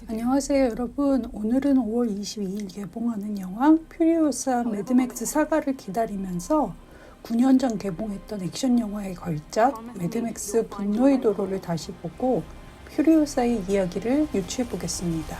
안녕하세요 여러분. 오늘은 5월 22일 개봉하는 영화 퓨리오사 매드맥스 사가를 기다리면서 9년 전 개봉했던 액션 영화의 걸작 매드맥스 분노의 도로를 다시 보고 퓨리오사의 이야기를 유추해 보겠습니다.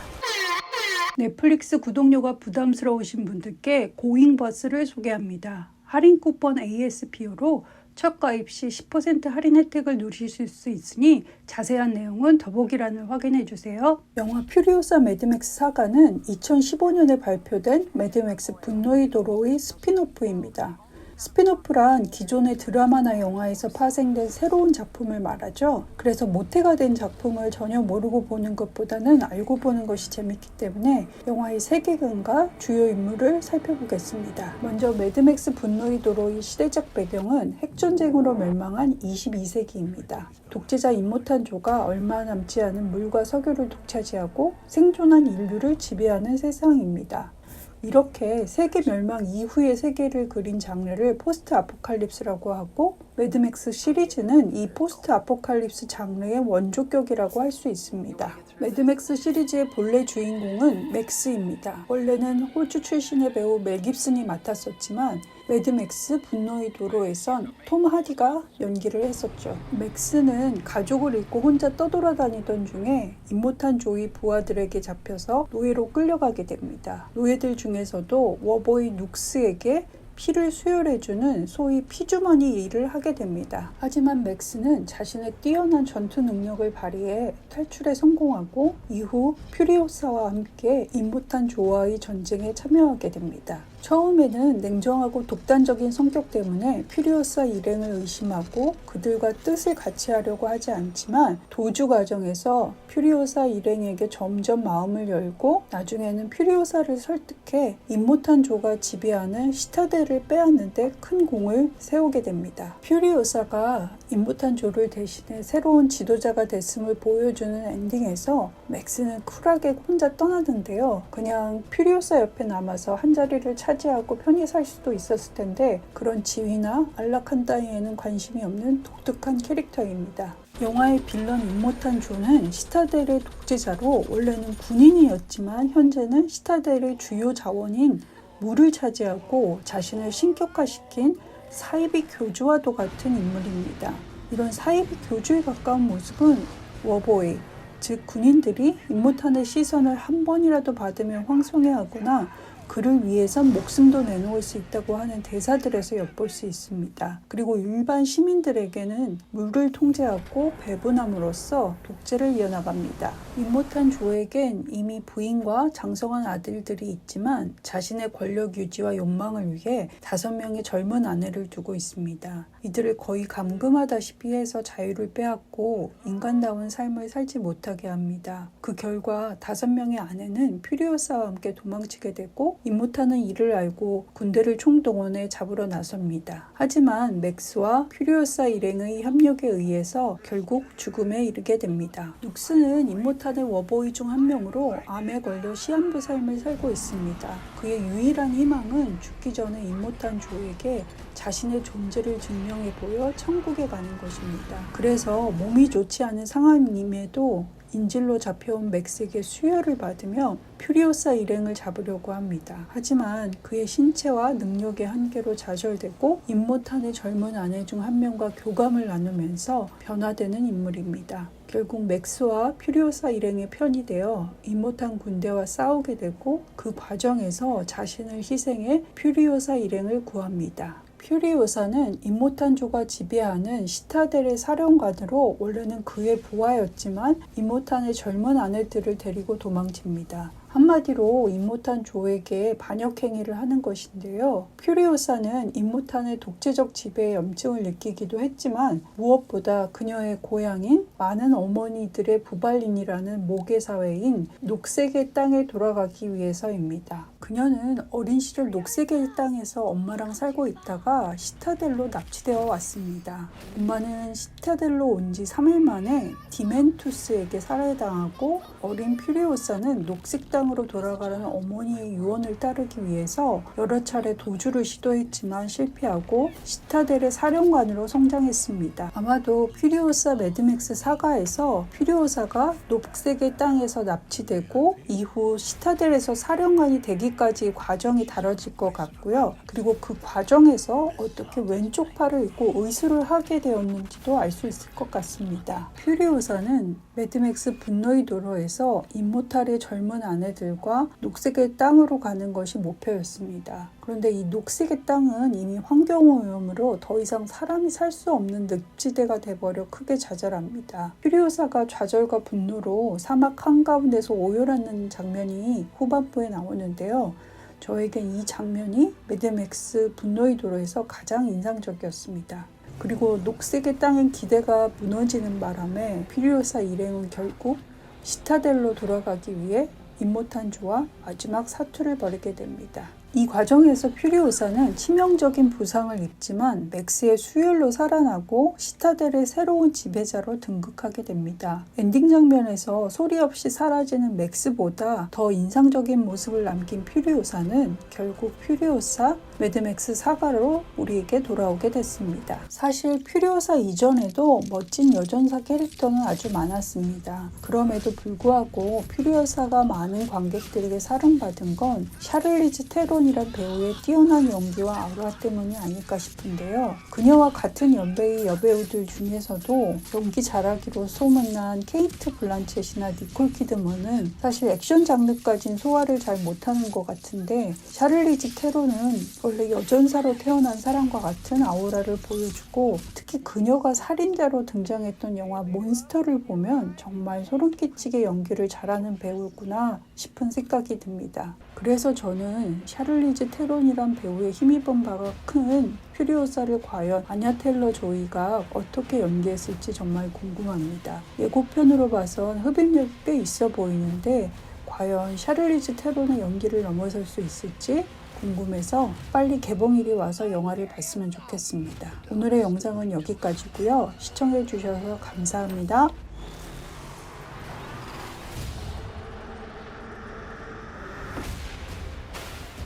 넷플릭스 구독료가 부담스러우신 분들께 고잉버스를 소개합니다. 할인 쿠폰 ASPO로 첫 가입 시 10% 할인 혜택을 누리실 수 있으니 자세한 내용은 더보기란을 확인해 주세요. 영화 퓨리오사 매드맥스 사가는 2015년에 발표된 매드맥스 분노의 도로의 스핀오프입니다. 스핀오프란 기존의 드라마나 영화에서 파생된 새로운 작품을 말하죠. 그래서 모태가 된 작품을 전혀 모르고 보는 것보다는 알고 보는 것이 재밌기 때문에 영화의 세계관과 주요 인물을 살펴보겠습니다. 먼저 매드맥스 분노의 도로의 시대적 배경은 핵전쟁으로 멸망한 22세기입니다. 독재자 임모탄 조가 얼마 남지 않은 물과 석유를 독차지하고 생존한 인류를 지배하는 세상입니다. 이렇게 세계 멸망 이후의 세계를 그린 장르를 포스트 아포칼립스라고 하고 매드맥스 시리즈는 이 포스트 아포칼립스 장르의 원조격이라고 할 수 있습니다. 매드맥스 시리즈의 본래 주인공은 맥스입니다. 원래는 호주 출신의 배우 멜 깁슨이 맡았었지만 매드맥스 분노의 도로에선 톰 하디가 연기를 했었죠. 맥스는 가족을 잃고 혼자 떠돌아다니던 중에 임모탄 조의 부하들에게 잡혀서 노예로 끌려가게 됩니다. 노예들 중에서도 워보이 눅스에게 피를 수혈해주는 소위 피주머니 일을 하게 됩니다. 하지만 맥스는 자신의 뛰어난 전투 능력을 발휘해 탈출에 성공하고 이후 퓨리오사와 함께 임모탄 조와의 전쟁에 참여하게 됩니다. 처음에는 냉정하고 독단적인 성격 때문에 퓨리오사 일행을 의심하고 그들과 뜻을 같이 하려고 하지 않지만 도주 과정에서 퓨리오사 일행에게 점점 마음을 열고 나중에는 퓨리오사를 설득해 임모탄 조가 지배하는 시타델을 빼앗는 데 큰 공을 세우게 됩니다. 퓨리오사가 임모탄 조를 대신해 새로운 지도자가 됐음을 보여주는 엔딩에서 맥스는 쿨하게 혼자 떠나는데요. 그냥 퓨리오사 옆에 남아서 한자리를 차지하고 편히 살 수도 있었을 텐데 그런 지위나 안락한 따위에는 관심이 없는 독특한 캐릭터입니다. 영화의 빌런 임모탄 조는 시타델의 독재자로 원래는 군인이었지만 현재는 시타델의 주요 자원인 물을 차지하고 자신을 신격화시킨 사이비 교주와도 같은 인물입니다. 이런 사이비 교주에 가까운 모습은 워보이, 즉 군인들이 임모탄의 시선을 한 번이라도 받으면 황송해하거나 그를 위해선 목숨도 내놓을 수 있다고 하는 대사들에서 엿볼 수 있습니다. 그리고 일반 시민들에게는 물을 통제하고 배분함으로써 독재를 이어나갑니다. 임모탄 조에겐 이미 부인과 장성한 아들들이 있지만 자신의 권력 유지와 욕망을 위해 5명의 젊은 아내를 두고 있습니다. 이들을 거의 감금하다시피 해서 자유를 빼앗고 인간다운 삶을 살지 못하게 합니다. 그 결과 5명의 아내는 퓨리오사와 함께 도망치게 되고 임모탄은 이를 알고 군대를 총동원해 잡으러 나섭니다. 하지만 맥스와 퓨리오사 일행의 협력에 의해서 결국 죽음에 이르게 됩니다. 눅스는 임모탄의 워보이 중 한 명으로 암에 걸려 시한부 삶을 살고 있습니다. 그의 유일한 희망은 죽기 전에 임모탄 조에게 자신의 존재를 증명해 보여 천국에 가는 것입니다. 그래서 몸이 좋지 않은 상황임에도 인질로 잡혀온 맥스에게 수혈을 받으며 퓨리오사 일행을 잡으려고 합니다. 하지만 그의 신체와 능력의 한계로 좌절되고 임모탄의 젊은 아내 중 한 명과 교감을 나누면서 변화되는 인물입니다. 결국 맥스와 퓨리오사 일행의 편이 되어 임모탄 군대와 싸우게 되고 그 과정에서 자신을 희생해 퓨리오사 일행을 구합니다. 퓨리오사는 임모탄 조가 지배하는 시타델의 사령관으로 원래는 그의 부하였지만 임모탄의 젊은 아내들을 데리고 도망칩니다. 한마디로 임모탄 조에게 반역행위를 하는 것인데요. 퓨리오사는 임모탄의 독재적 지배에 염증을 느끼기도 했지만 무엇보다 그녀의 고향인 많은 어머니들의 부발린이라는 모계사회인 녹색의 땅에 돌아가기 위해서입니다. 그녀는 어린 시절 녹색의 땅에서 엄마랑 살고 있다가 시타델로 납치되어 왔습니다. 엄마는 시타델로 온 지 3일 만에 디멘투스에게 살해당하고 어린 퓨리오사는 녹색 땅 땅으로 돌아가는 어머니의 유언을 따르기 위해서 여러 차례 도주를 시도했지만 실패하고 시타델의 사령관으로 성장했습니다. 아마도 퓨리오사 매드맥스 사가에서 퓨리오사가 녹색의 땅에서 납치되고 이후 시타델에서 사령관이 되기까지 과정이 다뤄질 것 같고요. 그리고 그 과정에서 어떻게 왼쪽 팔을 잃고 의수를 하게 되었는지도 알 수 있을 것 같습니다. 퓨리오사는 매드맥스 분노의 도로에서 임모탈의 젊은 아내들과 녹색의 땅으로 가는 것이 목표였습니다. 그런데 이 녹색의 땅은 이미 환경오염으로 더 이상 사람이 살 수 없는 늪지대가 돼버려 크게 좌절합니다. 퓨리오사가 좌절과 분노로 사막 한가운데서 오열하는 장면이 후반부에 나오는데요. 저에겐 이 장면이 매드맥스 분노의 도로에서 가장 인상적이었습니다. 그리고 녹색의 땅의 기대가 무너지는 바람에 퓨리오사 일행은 결국 시타델로 돌아가기 위해 임모탄주와 마지막 사투를 벌이게 됩니다. 이 과정에서 퓨리오사는 치명적인 부상을 입지만 맥스의 수혈로 살아나고 시타델의 새로운 지배자로 등극하게 됩니다. 엔딩 장면에서 소리 없이 사라지는 맥스보다 더 인상적인 모습을 남긴 퓨리오사는 결국 퓨리오사 매드맥스 사가로 우리에게 돌아오게 됐습니다. 사실 퓨리오사 이전에도 멋진 여전사 캐릭터는 아주 많았습니다. 그럼에도 불구하고 퓨리오사가 많은 관객들에게 사랑받은 건 샤를리즈 테론이란 배우의 뛰어난 연기와 아우라 때문이 아닐까 싶은데요. 그녀와 같은 연배의 여배우들 중에서도 연기 잘하기로 소문난 케이트 블란쳇이나 니콜 키드먼은 사실 액션 장르까진 소화를 잘 못하는 것 같은데 샤를리즈 테론은 원래 여전사로 태어난 사람과 같은 아우라를 보여주고 특히 그녀가 살인자로 등장했던 영화 몬스터를 보면 정말 소름 끼치게 연기를 잘하는 배우구나 싶은 생각이 듭니다. 그래서 저는 샤를리즈 테론이란 배우에 힘입은 바가 큰 퓨리오사를 과연 아냐 텔러 조이가 어떻게 연기했을지 정말 궁금합니다. 예고편으로 봐선 흡입력이 꽤 있어 보이는데 과연 샤를리즈 테론의 연기를 넘어설 수 있을지 궁금해서 빨리 개봉일이 와서 영화를 봤으면 좋겠습니다. 오늘의 영상은 여기까지고요. 시청해 주셔서 감사합니다.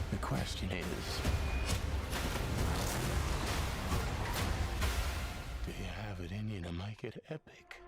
The question is, do you have it in you to make it epic?